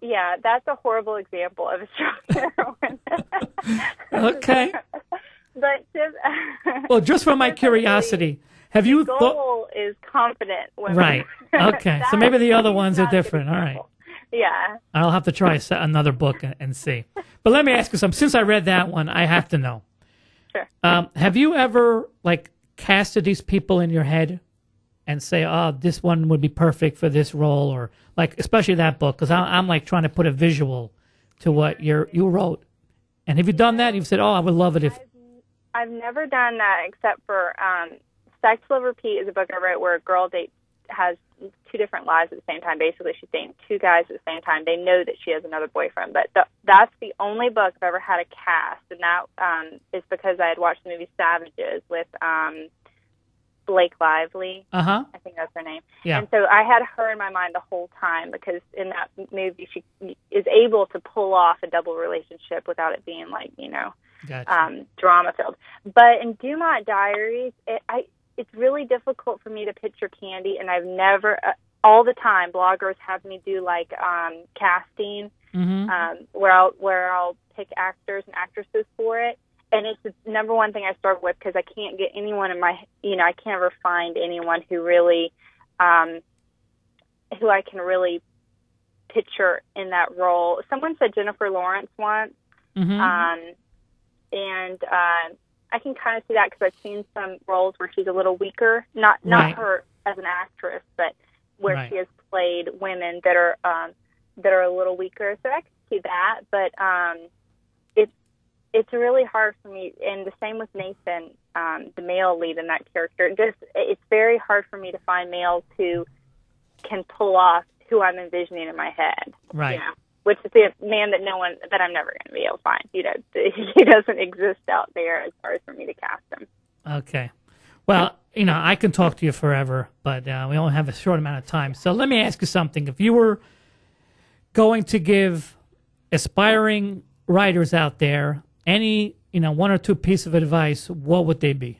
yeah, that's a horrible example of a strong heroine. Okay. But well, just for my curiosity, have you thought... goal is confident women. Right. Okay. So maybe the other ones are different. All right. Yeah. I'll have to try another book and see. But let me ask you something. Since I read that one, I have to know. Sure. Have you ever, like, casted these people in your head and say, oh, this one would be perfect for this role, or, like, especially that book, because I'm, like, trying to put a visual to what you wrote. And have you done that? You've said, oh, I would love it if... I've never done that except for Sex, Love, Repeat is a book I wrote where a girl has two different lives at the same time. Basically, she's dating two guys at the same time. They know that she has another boyfriend. But that's the only book I've ever had a cast, and that is because I had watched the movie Savages with Blake Lively. Uh-huh. I think that's her name. Yeah. And so I had her in my mind the whole time because in that movie she is able to pull off a double relationship without it being like, you know, gotcha. Drama-filled. But in Dumont Diaries, it's really difficult for me to picture Candy, and I've never, all the time, bloggers have me do like casting, where I'll pick actors and actresses for it, and it's the number one thing I start with because I can't get anyone in my, you know, I can't ever find anyone who really, who I can really picture in that role. Someone said Jennifer Lawrence once, and I can kind of see that because I've seen some roles where she's a little weaker, not her as an actress, but where she has played women that are a little weaker. So I can see that, but it's really hard for me. And the same with Nathan, the male lead in that character. It's very hard for me to find males who can pull off who I'm envisioning in my head. Right. You know? Which is the man that I'm never going to be able to find. You know, he doesn't exist out there as far as for me to cast him. Okay. Well, you know, I can talk to you forever, but we only have a short amount of time. So let me ask you something. If you were going to give aspiring writers out there, any, one or two pieces of advice, what would they be?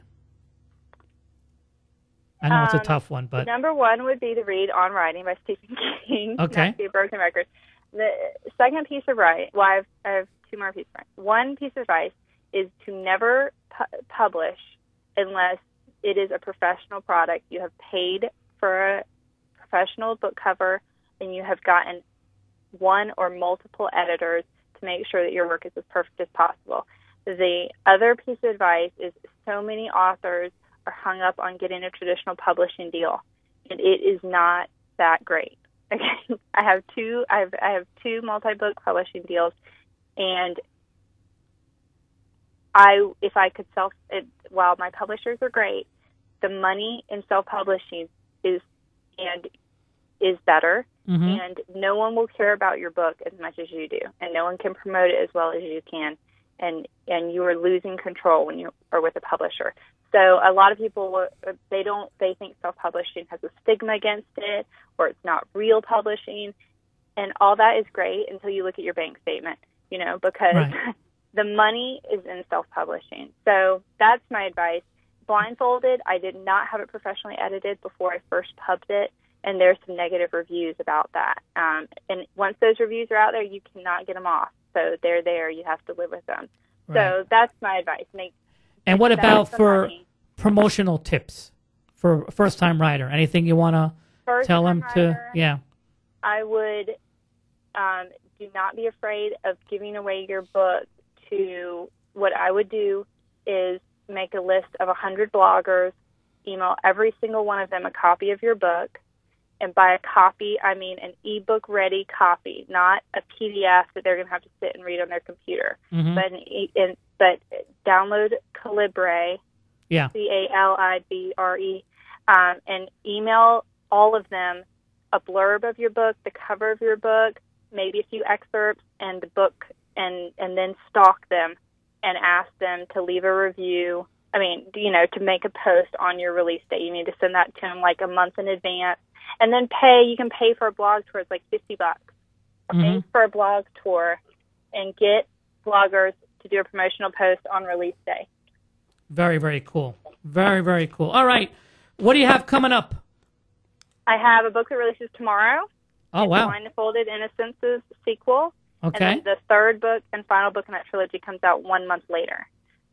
I know it's a tough one, but number one would be to read On Writing by Stephen King. Okay. Not to be a broken record. The second piece of advice, I have two more pieces of advice. One piece of advice is to never publish unless it is a professional product. You have paid for a professional book cover, and you have gotten one or multiple editors to make sure that your work is as perfect as possible. The other piece of advice is so many authors are hung up on getting a traditional publishing deal, and it is not that great. Okay, I have two multi-book publishing deals, and if I could while my publishers are great, the money in self-publishing is better, and no one will care about your book as much as you do, and no one can promote it as well as you can, and you are losing control when you are with a publisher. So a lot of people, they think self-publishing has a stigma against it, or it's not real publishing, and all that is great until you look at your bank statement, because the money is in self-publishing. So that's my advice. Blindfolded, I did not have it professionally edited before I first pubbed it, and there's some negative reviews about that. And once those reviews are out there, you cannot get them off. So they're there. You have to live with them. Right. So that's my advice. And what about for promotional tips for a first-time writer? Anything you want to tell them to? Yeah. I would do not be afraid of giving away your book to, what I would do is make a list of 100 bloggers, email every single one of them a copy of your book, and by a copy, I mean an ebook ready copy, not a PDF that they're going to have to sit and read on their computer, but download Calibre, Calibre, and email all of them a blurb of your book, the cover of your book, maybe a few excerpts, and the book, and then stalk them and ask them to leave a review. I mean, to make a post on your release date. You need to send that to them like a month in advance. And then you can pay for a blog tour. It's like $50. Pay for a blog tour and get bloggers to do a promotional post on release day. Very, very cool. Very, very cool. All right. What do you have coming up? I have a book that releases tomorrow. Oh, wow. Blindfolded Innocence's sequel. Okay. And then the third book and final book in that trilogy comes out 1 month later.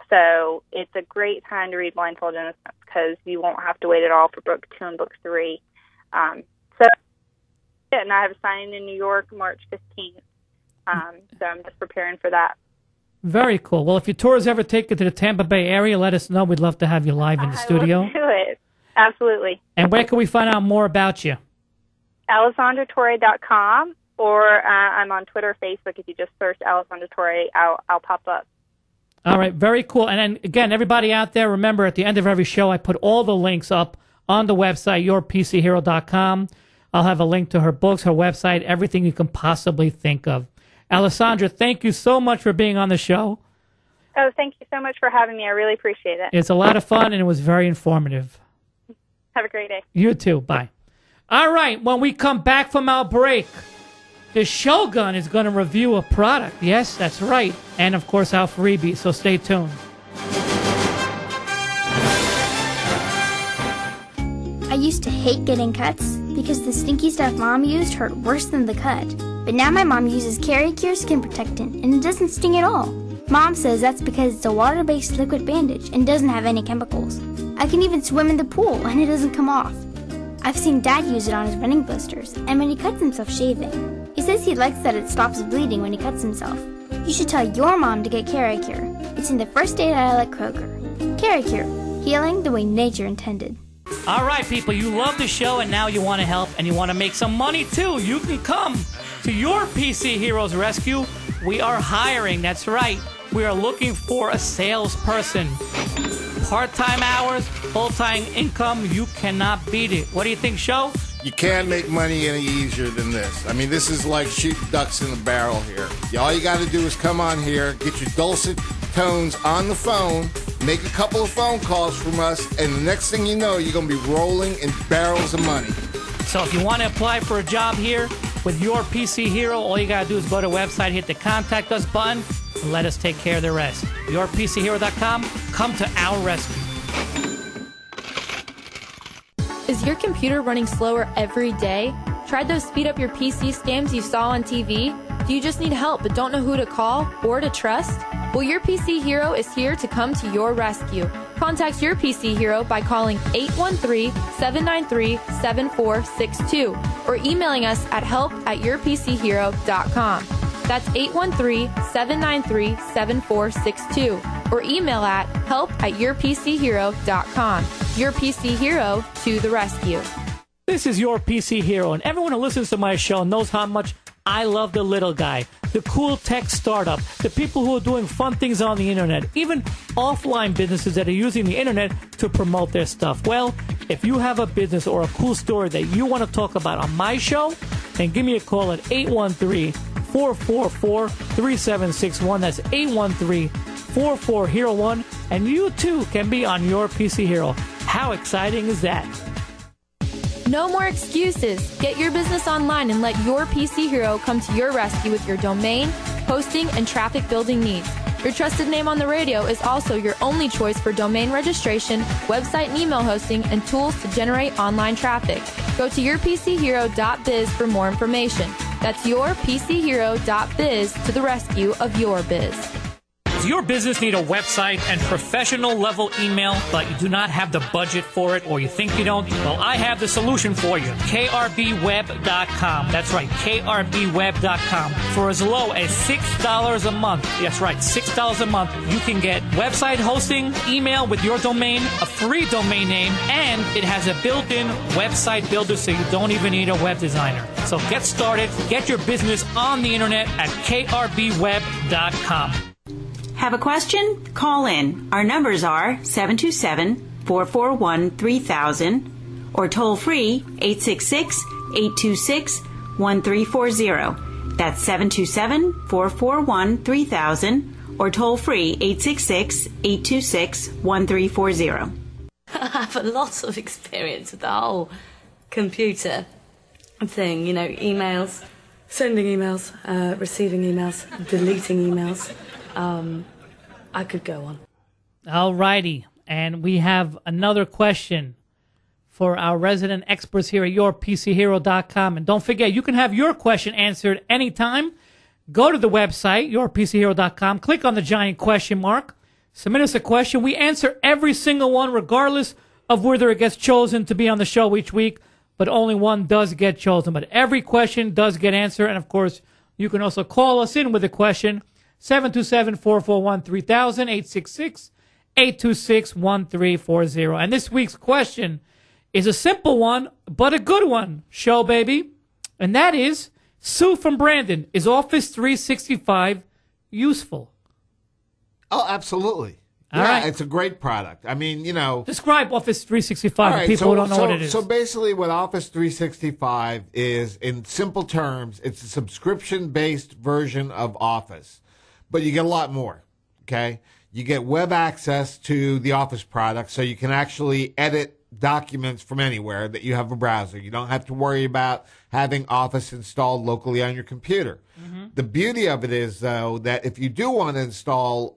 So it's a great time to read Blindfolded Innocence because you won't have to wait at all for book 2 and book 3. And I have a signing in New York March 15th. So I'm just preparing for that. Very cool. Well, if your tours ever take you to the Tampa Bay area, let us know. We'd love to have you live in the studio. I will do it. Absolutely. And where can we find out more about you? AlessandraTorre.com, or I'm on Twitter, Facebook. If you just search Alessandra Torre, I'll pop up. All right, very cool. And then, again, everybody out there, remember, at the end of every show, I put all the links up on the website, yourpchero.com. I'll have a link to her books, her website, everything you can possibly think of. Alessandra, thank you so much for being on the show. Oh, thank you so much for having me. I really appreciate it. It's a lot of fun, and it was very informative. Have a great day. You too. Bye. All right, when we come back from our break, the Shogun is going to review a product. Yes, that's right. And, of course, our freebie, so stay tuned. I used to hate getting cuts because the stinky stuff Mom used hurt worse than the cut. But now my mom uses Caricure Skin Protectant and it doesn't sting at all. Mom says that's because it's a water-based liquid bandage and doesn't have any chemicals. I can even swim in the pool and it doesn't come off. I've seen Dad use it on his running blisters and when he cuts himself shaving. He says he likes that it stops bleeding when he cuts himself. You should tell your mom to get Caricure. It's in the first aid aisle at Kroger. Caricure, healing the way nature intended. All right, people, you love the show and now you want to help and you want to make some money too. You can come to your PC Heroes Rescue. We are hiring, that's right. We are looking for a salesperson. Part-time hours, full-time income, you cannot beat it. What do you think, Sho? You can't make money any easier than this. I mean, this is like shooting ducks in a barrel here. All you got to do is come on here, get your dulcet tones on the phone, make a couple of phone calls from us, and the next thing you know, you're going to be rolling in barrels of money. So if you want to apply for a job here with your PC Hero, all you got to do is go to the website, hit the Contact Us button, and let us take care of the rest. YourPCHero.com. Come to our rescue. Is your computer running slower every day? Tried those speed up your PC scams you saw on TV? Do you just need help but don't know who to call or to trust? Well, Your PC Hero is here to come to your rescue. Contact Your PC Hero by calling 813-793-7462 or emailing us at help@yourpchero.com. That's 813-793-7462 or email at help@yourpchero.com. Your PC Hero to the rescue. This is Your PC Hero, and everyone who listens to my show knows how much I love the little guy, the cool tech startup, the people who are doing fun things on the internet, even offline businesses that are using the internet to promote their stuff. Well, if you have a business or a cool story that you want to talk about on my show, then give me a call at 813-444-3761. That's 813-44-HERO1, and you too can be on Your PC Hero. How exciting is that? No more excuses. Get your business online and let Your PC Hero come to your rescue with your domain, hosting, and traffic building needs. Your trusted name on the radio is also your only choice for domain registration, website and email hosting, and tools to generate online traffic. Go to yourpchero.biz for more information. That's yourpchero.biz to the rescue of your biz. Does your business need a website and professional level email, but you do not have the budget for it, or you think you don't? Well, I have the solution for you. KRBWeb.com. That's right, KRBWeb.com. For as low as $6 a month, that's right, $6 a month, you can get website hosting, email with your domain, a free domain name, and it has a built-in website builder, so you don't even need a web designer. So get started, get your business on the internet at KRBWeb.com. Have a question? Call in. Our numbers are 727-441-3000 or toll free 866-826-1340. That's 727-441-3000 or toll free 866-826-1340. I have a lot of experience with the whole computer thing, you know, emails, sending emails, receiving emails, deleting emails. I could go on. All righty. And we have another question for our resident experts here at YourPCHero.com. And don't forget, you can have your question answered anytime. Go to the website, YourPCHero.com. Click on the giant question mark. Submit us a question. We answer every single one, regardless of whether it gets chosen to be on the show each week. But only one does get chosen. But every question does get answered. And, of course, you can also call us in with a question. 727-441-3000, 866-826-1340. And this week's question is a simple one, but a good one, show baby. And that is, Sue from Brandon, is Office 365 useful? Oh, absolutely. All yeah, right. It's a great product. I mean, you know. Describe Office 365 to people who don't know what it is. So basically what Office 365 is, in simple terms, it's a subscription-based version of Office. But you get a lot more, okay? You get web access to the Office product, so you can actually edit documents from anywhere that you have a browser. You don't have to worry about having Office installed locally on your computer. Mm-hmm. The beauty of it is, though, that if you do want to install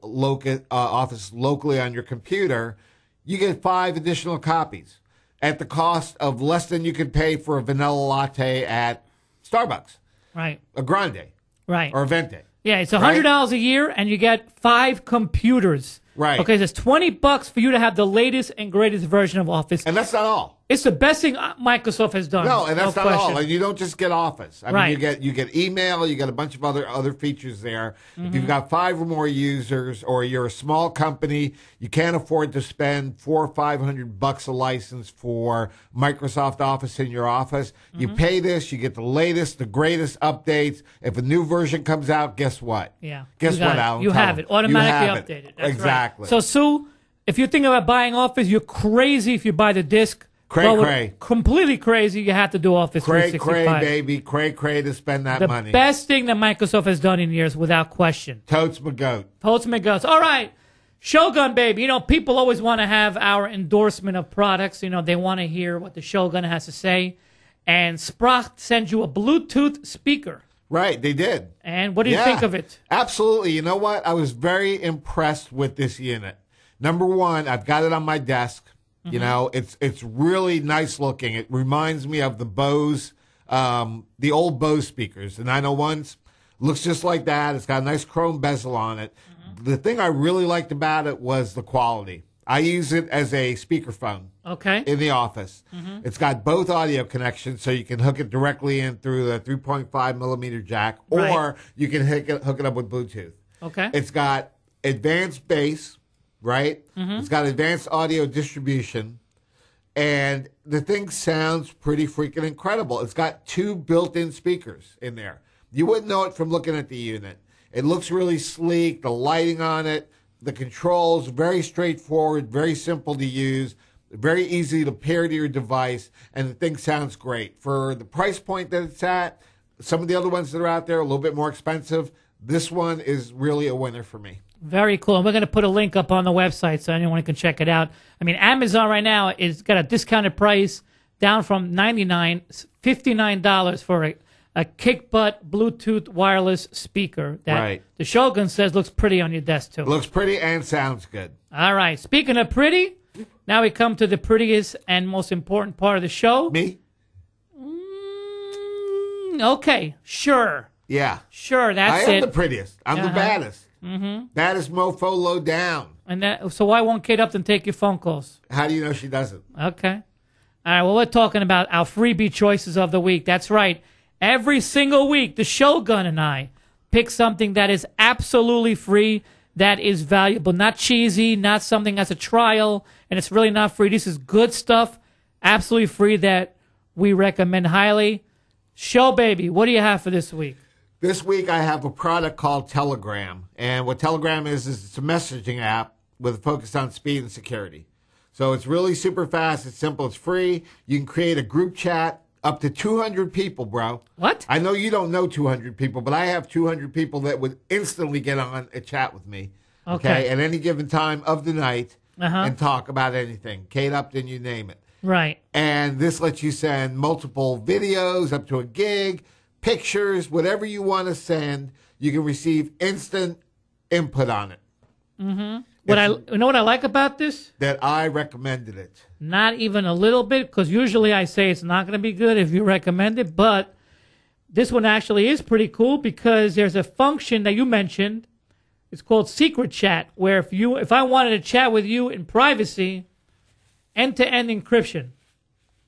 Office locally on your computer, you get 5 additional copies at the cost of less than you could pay for a vanilla latte at Starbucks. Right. A grande. Right. Or a venti. Yeah, it's $100 a year, and you get 5 computers. Right. Okay, there's $20 for you to have the latest and greatest version of Office. And that's not all. It's the best thing Microsoft has done. No, and that's no not question. all. And you don't just get Office. I Right. mean, you get email, you get a bunch of other features there. If you've got 5 or more users, or you're a small company, you can't afford to spend $400 or $500 a license for Microsoft Office in your office. You pay this, you get the latest, the greatest updates. If a new version comes out, guess what? Yeah. Guess what, Alan? You Tell have them. it automatically You have updated. it. That's Exactly. Right. So, Sue, if you're thinking about buying Office, you're crazy if you buy the disc. Cray. Completely crazy. You have to do Office 365. Cray, baby. Cray to spend that money. The best thing that Microsoft has done in years, without question. Totes my goat. Totes my goats. All right. Shogun, baby. You know, people always want to have our endorsement of products. You know, they want to hear what the Shogun has to say. And Sprach sends you a Bluetooth speaker. Right, they did. And what do you think of it? Absolutely. You know what? I was very impressed with this unit. Number one, I've got it on my desk. You know, it's really nice looking. It reminds me of the Bose, the old Bose speakers, the 901s. Looks just like that. It's got a nice chrome bezel on it. The thing I really liked about it was the quality. I use it as a speakerphone. Okay. In the office. It's got both audio connections, so you can hook it directly in through the 3.5 millimeter jack, or Right. you can hook it up with Bluetooth. Okay. It's got advanced bass, right? It's got advanced audio distribution, and the thing sounds pretty freaking incredible. It's got 2 built-in speakers in there. You wouldn't know it from looking at the unit. It looks really sleek, the lighting on it, the controls, very straightforward, very simple to use, very easy to pair to your device, and the thing sounds great. For the price point that it's at, some of the other ones that are out there are a little bit more expensive. This one is really a winner for me. Very cool. And we're going to put a link up on the website so anyone can check it out. I mean, Amazon right now is got a discounted price down from $99, $59 for a kick butt Bluetooth wireless speaker that Right. the Shogun says looks pretty on your desk too. Looks pretty and sounds good. All right. Speaking of pretty, now we come to the prettiest and most important part of the show. Me? Okay, sure. Yeah. Sure, that's I am it. the prettiest. I'm the baddest. Baddest mofo low down. And so why won't Kate Upton take your phone calls? How do you know she doesn't? Okay. All right, well, we're talking about our freebie choices of the week. That's right. Every single week, the Shogun and I pick something that is absolutely free, that is valuable, not cheesy, not something that's a trial, and it's really not free. This is good stuff, absolutely free, that we recommend highly. Show baby, what do you have for this week? This week I have a product called Telegram. And what Telegram is it's a messaging app with a focus on speed and security. So it's really super fast, it's simple, it's free. You can create a group chat up to 200 people, bro. What? I know you don't know 200 people, but I have 200 people that would instantly get on a chat with me. Okay. At any given time of the night Uh-huh. and talk about anything. Kate Upton, you name it. Right. And this lets you send multiple videos up to a gig, pictures, whatever you want to send. You can receive instant input on it. Mm-hmm. You know what I like about this? That I recommended it. Not even a little bit, because usually I say it's not going to be good if you recommend it, but this one actually is pretty cool because there's a function that you mentioned. It's called Secret Chat, where if I wanted to chat with you in privacy, end-to-end encryption.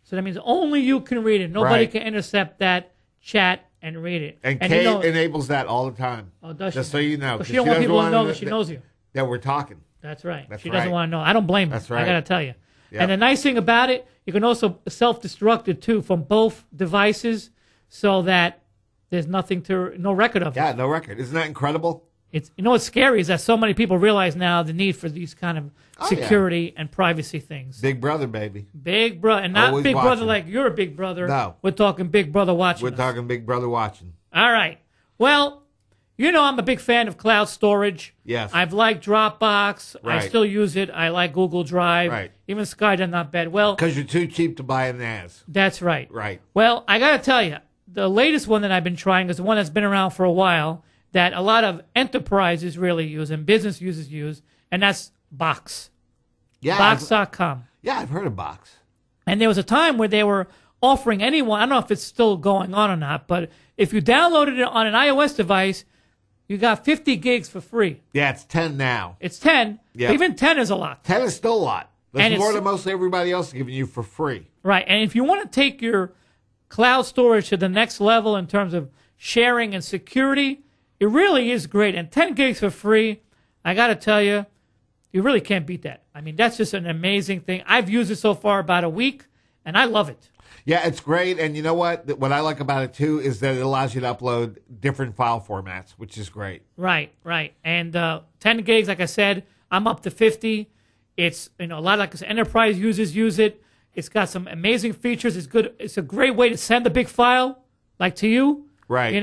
So that means only you can read it. Nobody Right. can intercept that chat and read it. And you Kate know- enables that all the time. Oh, does Just she? so you know. But she 'cause don't want doesn't people to know want that she knows you. That we're talking. That's right. That's She doesn't right. want to know. I don't blame her. That's right. I got to tell you. Yep. And the nice thing about it, you can also self-destruct it too from both devices, so that there's no record of it. Yeah, no record. Isn't that incredible? It's what's scary is that so many people realize now the need for these kind of Oh, yeah. security and privacy things. Big brother, baby. Big brother, and not Always big brother watching. like you're a big brother. No. We're talking big brother watching. We're us. talking big brother watching. All right. Well, I'm a big fan of cloud storage. Yes. I've liked Dropbox. I Right. still use it. I like Google Drive. Right. Even Skype, not bad. Well, Because you're too cheap to buy an NAS. that's right. Right. Well, I got to tell you, the latest one that I've been trying is the one that's been around for a while that a lot of enterprises really use and business users use, and that's Box. Yeah. Box.com. Yeah, I've heard of Box. And there was a time where they were offering anyone, I don't know if it's still going on or not, but if you downloaded it on an iOS device, you got 50 gigs for free. Yeah, it's 10 now. It's 10. Yeah. But even 10 is a lot. 10 is still a lot. That's And more it's- than most everybody else is giving you for free. Right. And if you want to take your cloud storage to the next level in terms of sharing and security, it really is great. And 10 gigs for free, I got to tell you, you really can't beat that. I mean, that's just an amazing thing. I've used it so far about a week, and I love it. Yeah, it's great. And you know what? What I like about it, too, is that it allows you to upload different file formats, which is great. Right, right. And 10 gigs, like I said, I'm up to 50. It's, a lot of like I said, enterprise users use it. It's got some amazing features. It's good. It's a great way to send a big file, like to you. Right.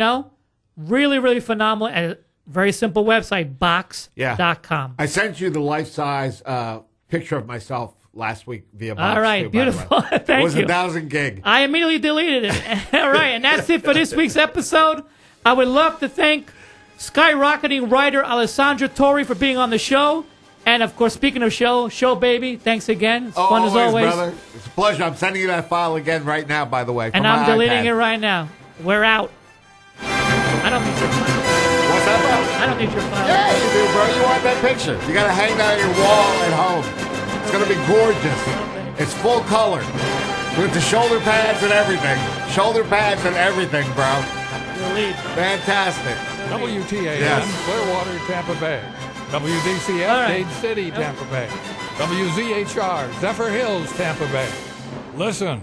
Really, really phenomenal. And a very simple website, box.com. I sent you the life-size picture of myself last week via Box. All right, too, by the way. beautiful. Thank It was you. 1,000 gig. I immediately deleted it. All right, and that's it for this week's episode I would love to thank skyrocketing writer Alessandra Torre for being on the show. And, of course, speaking of show baby, thanks again. It's fun as always. Brother. It's a pleasure. I'm sending you that file again right now, by the way. And I'm deleting it right now. We're out. I don't need your file. What's that, bro? I don't need your file. Yeah, you do, bro. You want that picture. You got to hang that on your wall at home. It's going to be gorgeous. It's full color. With the shoulder pads and everything. Shoulder pads and everything, bro. Fantastic. WTAN, Clearwater, Tampa Bay. WDCF, Dade City, Tampa Bay. WZHR, Zephyr Hills, Tampa Bay. Listen,